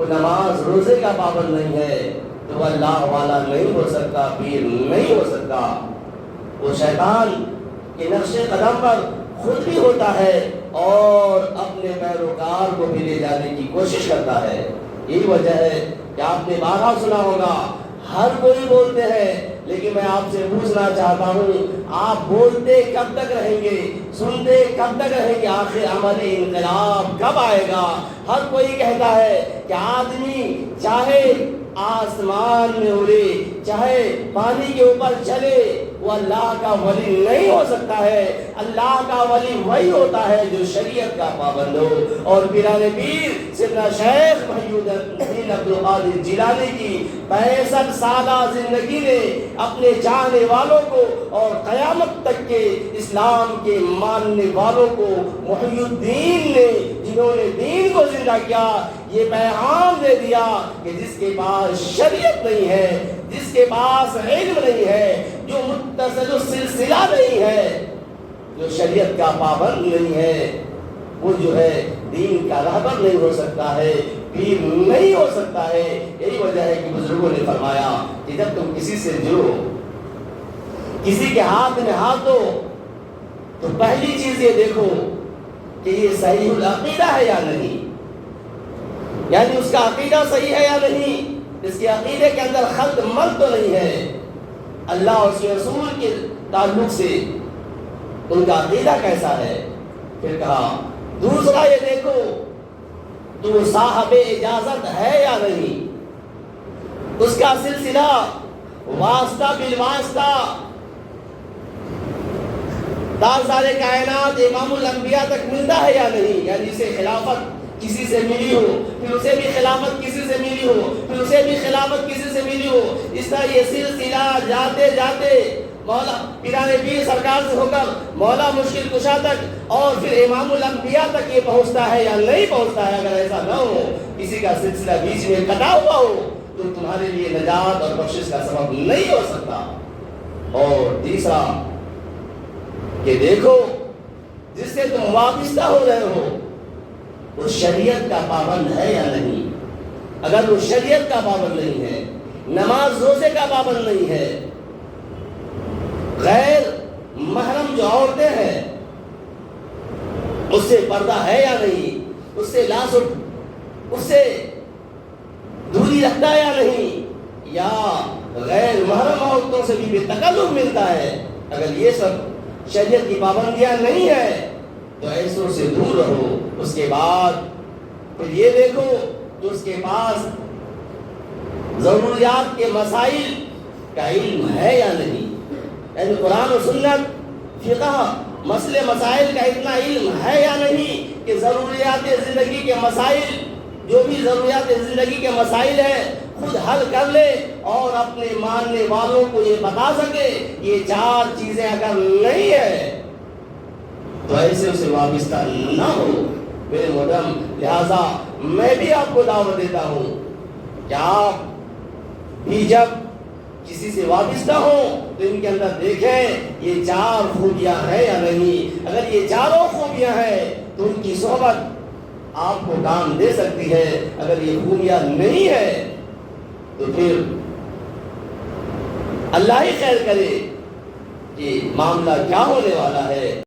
وہ نماز روزے کا پابند نہیں ہے تو وہ اللہ والا نہیں ہو سکتا، پیر نہیں ہو سکتا۔ وہ شیطان کے نقش قدم پر خود بھی ہوتا ہے اور اپنے پیروکار کو بھی لے جانے کی کوشش کرتا ہے۔ یہی وجہ ہے کہ آپ نے بارہا سنا ہوگا، ہر کوئی بولتے ہیں، لیکن میں آپ سے پوچھنا چاہتا ہوں، آپ بولتے کب تک رہیں گے، سنتے کب تک رہیں گے، آخر عملی انقلاب کب آئے گا؟ ہر کوئی کہتا ہے کہ آدمی چاہے آسمان میں اڑے، چاہے پانی کے اوپر چلے، وہ اللہ کا ولی نہیں ہو سکتا ہے۔ اللہ کا ولی وہی ہوتا ہے جو شریعت کا پابند ہو۔ اور پیران پیر سیدنا شیخ محی الدین عبد القادر جیلانی کی 65 سالہ زندگی نے اپنے چاہنے والوں کو اور قیامت تک کے اسلام کے ماننے والوں کو، محی الدین نے جنہوں نے دین کو زندہ کیا، یہ پیغام دے دیا کہ جس کے پاس شریعت نہیں ہے، جس کے پاس علم نہیں ہے، جو متصل سلسلہ نہیں ہے، جو شریعت کا پابند نہیں ہے، وہ جو ہے دین کا رہبر نہیں ہو سکتا ہے، پیر نہیں ہو سکتا ہے۔ یہی وجہ ہے کہ بزرگوں نے فرمایا کہ جب تم کسی سے جڑو، کسی کے ہاتھ میں ہاتھ دو، تو پہلی چیز یہ دیکھو کہ یہ صحیح العقیدہ ہے یا نہیں، یعنی اس کا عقیدہ صحیح ہے یا نہیں، اس کے عقیدے کے اندر خلط ملط تو نہیں ہے، اللہ اور اس کے رسول کے تعلق سے ان کا عقیدہ کیسا ہے۔ پھر کہا دوسرا یہ دیکھو تو صاحب اجازت ہے یا نہیں، اس کا سلسلہ واسطہ بالواسطہ تاجدار کائنات امام الانبیاء تک ملتا ہے یا نہیں، یعنی اسے خلافت کسی سے ملی ہو، پھر اسے بھی خلافت کسی سے ملی ہو، پھر اسے بھی خلافت کسی سے ملی ہو، اس طرح یہ سلسلہ جاتے جاتے مولا پیران پیر سرکار سے ہو کر مولا مشکل کشا تک اور پھر امام الانبیاء تک یہ پہنچتا ہے یا نہیں پہنچتا ہے۔ اگر ایسا نہ ہو، کسی کا سلسلہ بیچ میں کٹا ہوا ہو، تو تمہارے لیے نجات اور بخشش کا سبب نہیں ہو سکتا۔ اور تیسرا کہ دیکھو جس سے تم وابستہ ہو رہے ہو وہ شریعت کا پابند ہے یا نہیں۔ اگر وہ شریعت کا پابند نہیں ہے، نماز روزے کا پابند نہیں ہے، غیر محرم جو عورتیں ہیں اس سے پردہ ہے یا نہیں، اس سے اس سے دوری رکھتا ہے یا نہیں، یا غیر محرم عورتوں سے بھی تکلف ملتا ہے، اگر یہ سب شریعت کی پابندیاں نہیں ہے تو ایسوں سے دور رہو۔ اس کے بعد پھر یہ دیکھو کہ اس کے پاس ضروریات کے مسائل کا علم ہے یا نہیں، یعنی قرآن و سنت، فقہ، مسئلے مسائل کا اتنا علم ہے یا نہیں کہ ضروریات زندگی کے مسائل، جو بھی ضروریات زندگی کے مسائل ہیں خود حل کر لے اور اپنے ماننے والوں کو یہ بتا سکے۔ یہ 4 چیزیں اگر نہیں ہے تو ایسے اسے وابستہ نہ ہو میرے محترم۔ لہذا میں بھی آپ کو دعوت دیتا ہوں کہ آپ بھی جب کسی سے وابستہ ہوں تو ان کے اندر دیکھیں یہ 4 خوبیاں ہیں یا نہیں۔ اگر یہ 4 خوبیاں ہیں تو ان کی صحبت آپ کو کام دے سکتی ہے، اگر یہ خوبیاں نہیں ہے تو پھر اللہ ہی خیر کرے کہ معاملہ کیا ہونے والا ہے۔